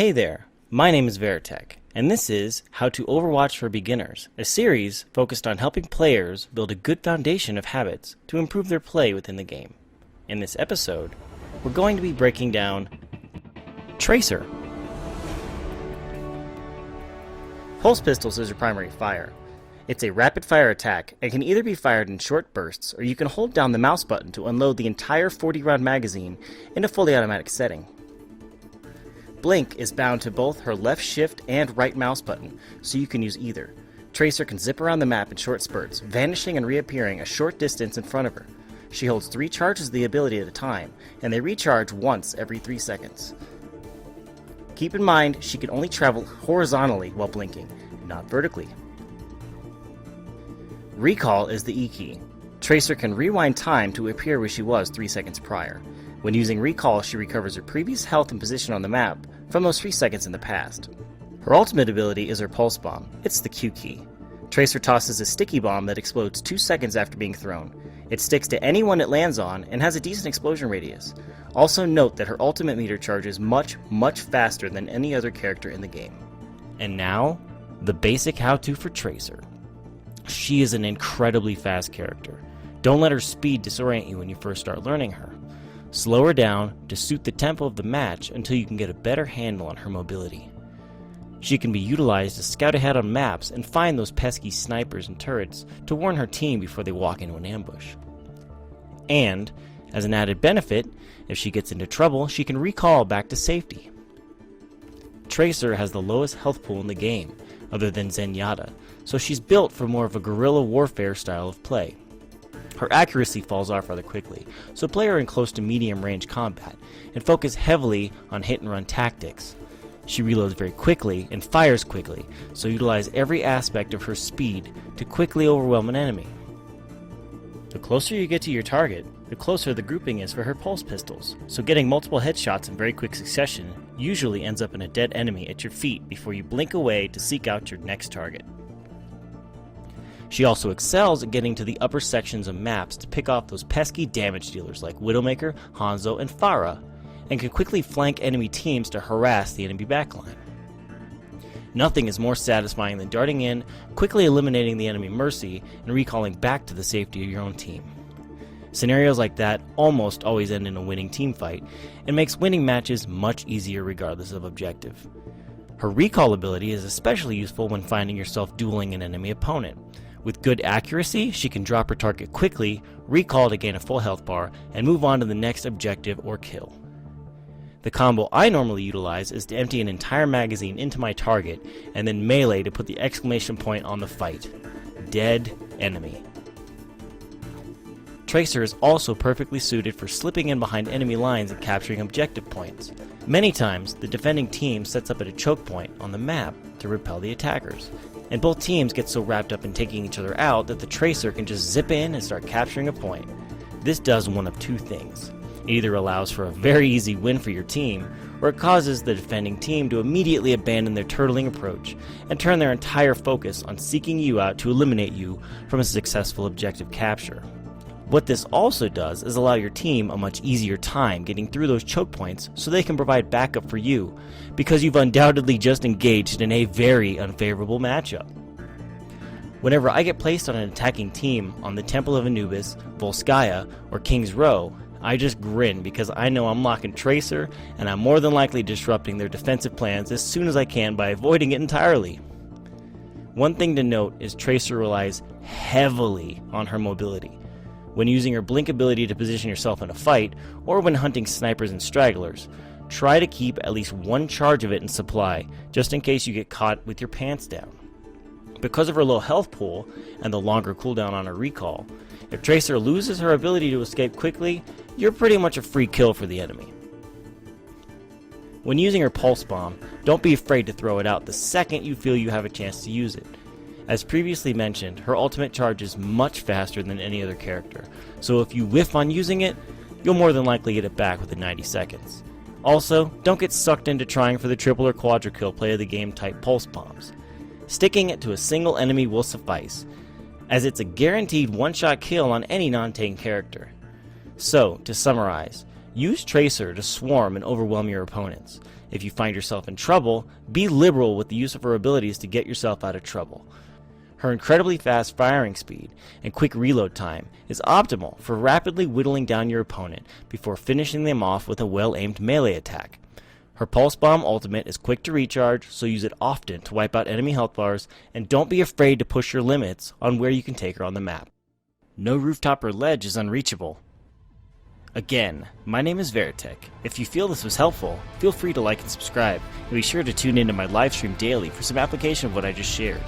Hey there, my name is Veritech, and this is How to Overwatch for Beginners, a series focused on helping players build a good foundation of habits to improve their play within the game. In this episode, we're going to be breaking down Tracer. Pulse pistols is your primary fire. It's a rapid fire attack and can either be fired in short bursts, or you can hold down the mouse button to unload the entire 40-round magazine in a fully automatic setting. Blink is bound to both her left shift and right mouse button, so you can use either. Tracer can zip around the map in short spurts, vanishing and reappearing a short distance in front of her. She holds 3 charges of the ability at a time, and they recharge once every 3 seconds. Keep in mind, she can only travel horizontally while blinking, not vertically. Recall is the E key. Tracer can rewind time to appear where she was 3 seconds prior. When using Recall, she recovers her previous health and position on the map from those 3 seconds in the past. Her ultimate ability is her Pulse Bomb. It's the Q key. Tracer tosses a sticky bomb that explodes 2 seconds after being thrown. It sticks to anyone it lands on and has a decent explosion radius. Also note that her ultimate meter charges much faster than any other character in the game. And now, the basic how-to for Tracer. She is an incredibly fast character. Don't let her speed disorient you when you first start learning her. Slow her down to suit the tempo of the match until you can get a better handle on her mobility. She can be utilized to scout ahead on maps and find those pesky snipers and turrets to warn her team before they walk into an ambush. And, as an added benefit, if she gets into trouble, she can recall back to safety. Tracer has the lowest health pool in the game, other than Zenyatta, so she's built for more of a guerrilla warfare style of play. Her accuracy falls off rather quickly, so play her in close to medium range combat, and focus heavily on hit and run tactics. She reloads very quickly and fires quickly, so utilize every aspect of her speed to quickly overwhelm an enemy. The closer you get to your target, the closer the grouping is for her pulse pistols, so getting multiple headshots in very quick succession usually ends up in a dead enemy at your feet before you blink away to seek out your next target. She also excels at getting to the upper sections of maps to pick off those pesky damage dealers like Widowmaker, Hanzo, and Pharah, and can quickly flank enemy teams to harass the enemy backline. Nothing is more satisfying than darting in, quickly eliminating the enemy Mercy, and recalling back to the safety of your own team. Scenarios like that almost always end in a winning team fight, and makes winning matches much easier regardless of objective. Her recall ability is especially useful when finding yourself dueling an enemy opponent. With good accuracy, she can drop her target quickly, recall to gain a full health bar, and move on to the next objective or kill. The combo I normally utilize is to empty an entire magazine into my target, and then melee to put the exclamation point on the fight. Dead enemy. Tracer is also perfectly suited for slipping in behind enemy lines and capturing objective points. Many times, the defending team sets up at a choke point on the map to repel the attackers, and both teams get so wrapped up in taking each other out that the Tracer can just zip in and start capturing a point. This does one of 2 things. It either allows for a very easy win for your team, or it causes the defending team to immediately abandon their turtling approach and turn their entire focus on seeking you out to eliminate you from a successful objective capture. What this also does is allow your team a much easier time getting through those choke points so they can provide backup for you, because you've undoubtedly just engaged in a very unfavorable matchup. Whenever I get placed on an attacking team on the Temple of Anubis, Volskaya, or King's Row, I just grin because I know I'm locking Tracer, and I'm more than likely disrupting their defensive plans as soon as I can by avoiding it entirely. One thing to note is Tracer relies heavily on her mobility. When using her blink ability to position yourself in a fight, or when hunting snipers and stragglers, try to keep at least 1 charge of it in supply, just in case you get caught with your pants down. Because of her low health pool, and the longer cooldown on her recall, if Tracer loses her ability to escape quickly, you're pretty much a free kill for the enemy. When using her Pulse Bomb, don't be afraid to throw it out the second you feel you have a chance to use it. As previously mentioned, her ultimate charges much faster than any other character, so if you whiff on using it, you'll more than likely get it back within 90 seconds. Also, don't get sucked into trying for the triple or quadra kill play of the game type pulse bombs. Sticking it to a single enemy will suffice, as it's a guaranteed one-shot kill on any non-tank character. So, to summarize, Use Tracer to swarm and overwhelm your opponents. If you find yourself in trouble, be liberal with the use of her abilities to get yourself out of trouble. Her incredibly fast firing speed and quick reload time is optimal for rapidly whittling down your opponent before finishing them off with a well-aimed melee attack. Her Pulse Bomb ultimate is quick to recharge, so use it often to wipe out enemy health bars, and don't be afraid to push your limits on where you can take her on the map. No rooftop or ledge is unreachable. Again, my name is Veritek. If you feel this was helpful, feel free to like and subscribe, and be sure to tune into my live stream daily for some application of what I just shared.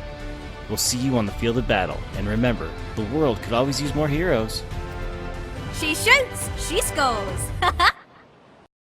We'll see you on the field of battle, and remember, the world could always use more heroes. She shoots, she scores!